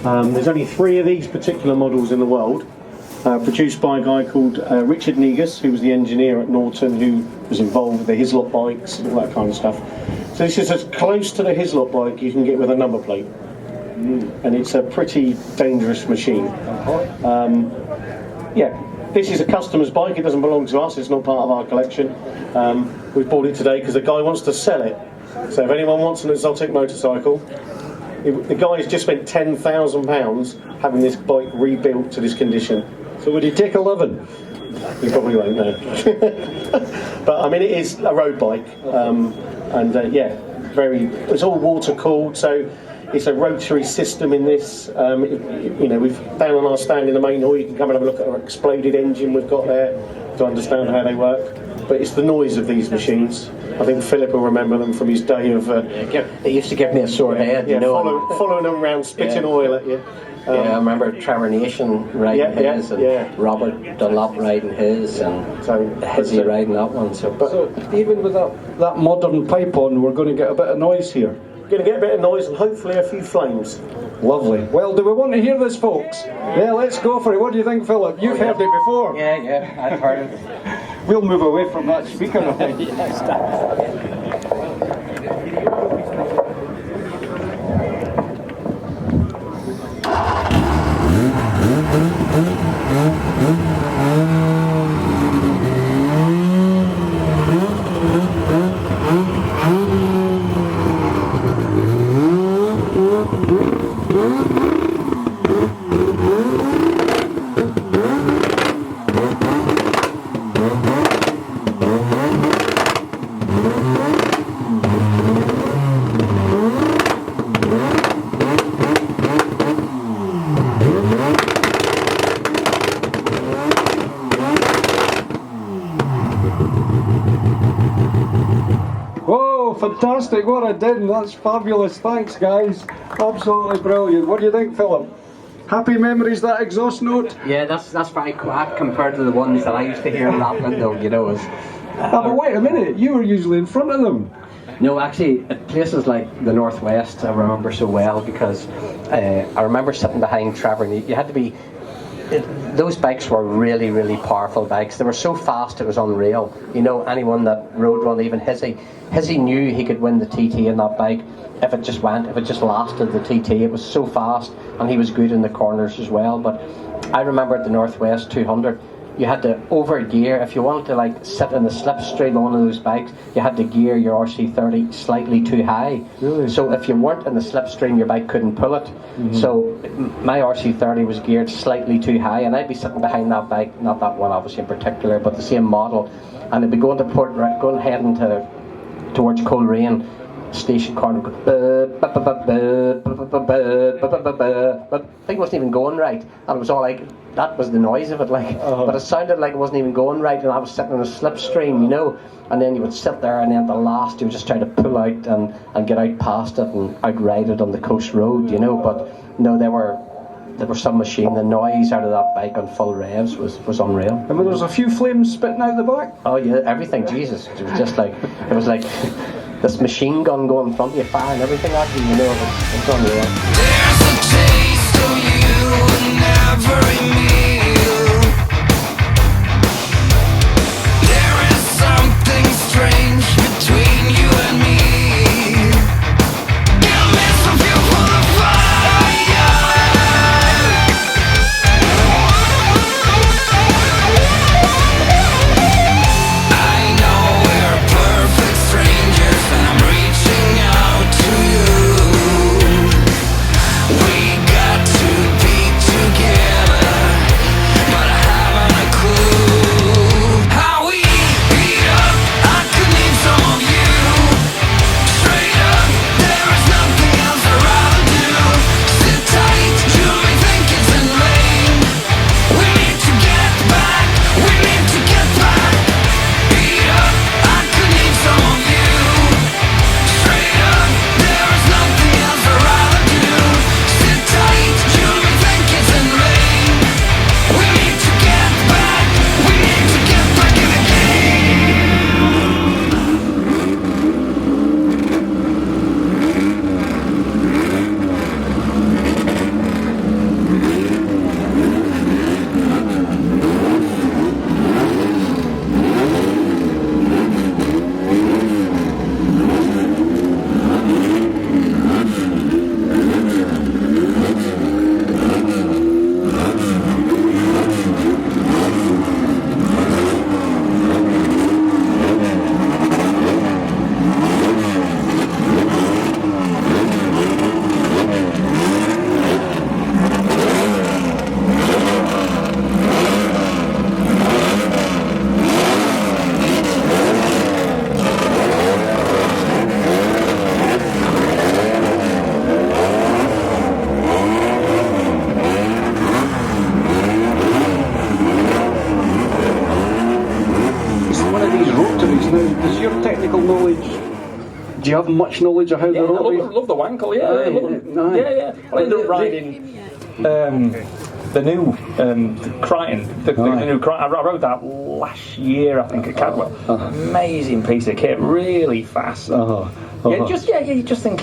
There's only 3 of these particular models in the world, produced by a guy called Richard Negus, who was the engineer at Norton, who was involved with the Hislop bikes and all that kind of stuff. So this is as close to the Hislop bike you can get with a number plate. And it's a pretty dangerous machine. Yeah, this is a customer's bike, it doesn't belong to us, it's not part of our collection. We bought it today because the guy wants to sell it. So if anyone wants an exotic motorcycle, the guy's just spent £10,000 having this bike rebuilt to this condition. So would he take 11? You probably won't know. But I mean, it is a road bike, yeah, it's all water cooled, so it's a rotary system in this. You know, we've down on our stand in the main hall, you can come and have a look at our exploded engine we've got there to understand how they work. But it's the noise of these machines. I think Philip will remember them from his day of... they used to give me a sore head, you know. Following them around, spitting oil at you. I remember Trevor Nation riding his, and Robert Dunlop riding his, and Hizzy riding that one. So even with that modern pipe on, we're going to get a bit of noise here. Going to get a bit of noise and hopefully a few flames. Lovely. Well, do we want to hear this, folks? Yeah, let's go for it. What do you think, Philip? You've heard it before. Yeah, I've heard it. We'll move away from that speaker. Fantastic, what I did, that's fabulous, thanks guys, absolutely brilliant. What do you think, Philip? Happy memories, that exhaust note? Yeah, that's very quiet compared to the ones that I used to hear rattling though, you know. But wait a minute, you were usually in front of them. No, actually, at places like the Northwest I remember so well because I remember sitting behind Trevor and you had to be... Those bikes were really, really powerful bikes. They were so fast it was unreal. You know, anyone that rode one, even Hizzy knew he could win the TT in that bike if it just lasted the TT. It was so fast and he was good in the corners as well. But I remember at the Northwest 200, you had to over-gear. If you wanted to like sit in the slipstream on one of those bikes, you had to gear your RC30 slightly too high. Really? So if you weren't in the slipstream, your bike couldn't pull it. Mm-hmm. So my RC30 was geared slightly too high, and I'd be sitting behind that bike, not that one obviously in particular, but the same model, and I'd be going heading towards Coleraine station corner, but the thing wasn't even going right, and it was all like, that was the noise of it, like, but it sounded like it wasn't even going right, and I was sitting in a slipstream, you know, and then you would sit there, and then at the last you would just try to pull out and get out past it and outride it on the coast road, you know. But no, there were some machine. The noise out of that bike on full revs was unreal. And there was a few flames spitting out the back? Oh yeah, everything, Jesus, it was just like, it was like this machine gun going in front of you, firing everything at you, you know. It's unreal. There's a taste of you in every meal. There is something strange between you and me. Give me some fuel for the fire. I know we're perfect strangers, and I'm reaching out to you. We got to be together. do you have much knowledge of how Yeah, the Rotary? I love the Wankle, yeah. I love it. Aye. Yeah. I ended up riding the new Crichton. The new Crichton. I rode that last year, I think, at Cadwell. Amazing piece of kit, really fast. You just think,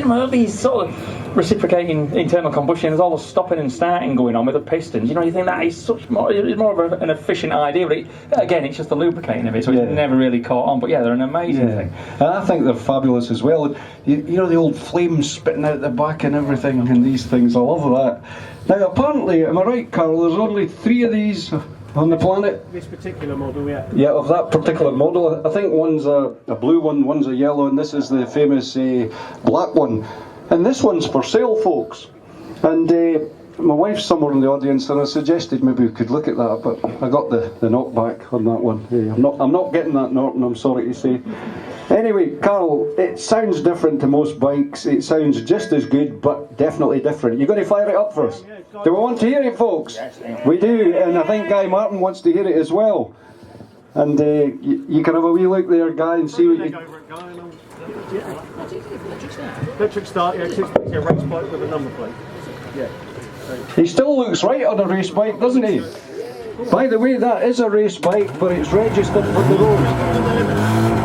all these sort of reciprocating internal combustion, there's all the stopping and starting going on with the pistons. You think that is it's more of an efficient idea, but again, it's just the lubricating of it, so it's never really caught on. But yeah, they're an amazing thing. And I think they're fabulous as well. You know the old flames spitting out the back and everything, and these things. I love that. Now, apparently, am I right, Carl? There's only 3 of these on the planet. This particular model, yeah. Yeah, of that particular model. I think one's a blue one, one's a yellow, and this is the famous black one. And this one's for sale, folks. And my wife's somewhere in the audience, and I suggested maybe we could look at that, but I got the knockback on that one. I'm not getting that Norton, I'm sorry to say. Anyway, Carl, it sounds different to most bikes. It sounds just as good, but definitely different. You going to fire it up for us? Do we want to hear it, folks? Yes. We do, and I think Guy Martin wants to hear it as well. And you can have a wee look there, Guy, and see what you... Electric start, it's a race bike with a number plate. Yeah. He still looks right on a race bike, doesn't he? By the way, that is a race bike, but it's registered for the road.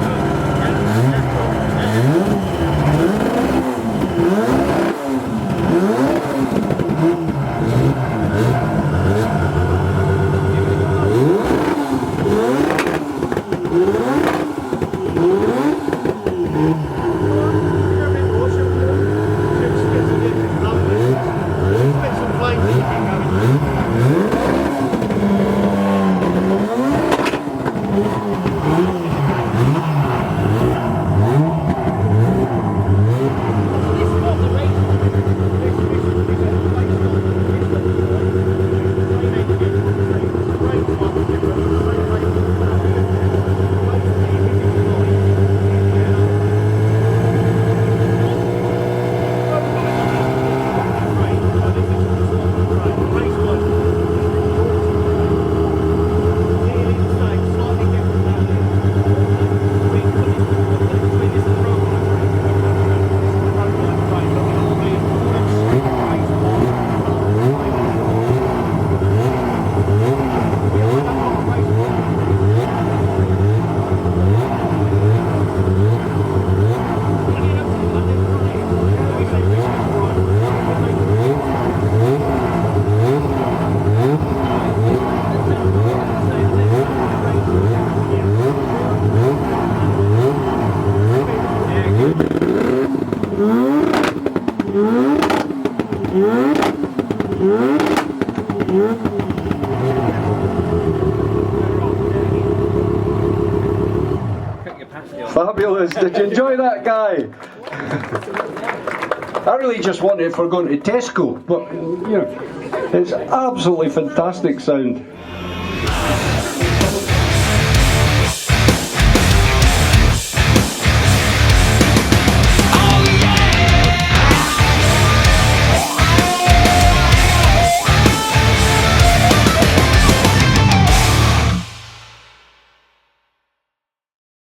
Fabulous. Did you enjoy that, Guy? I really just wanted it for going to Tesco, but you know, it's absolutely fantastic sound.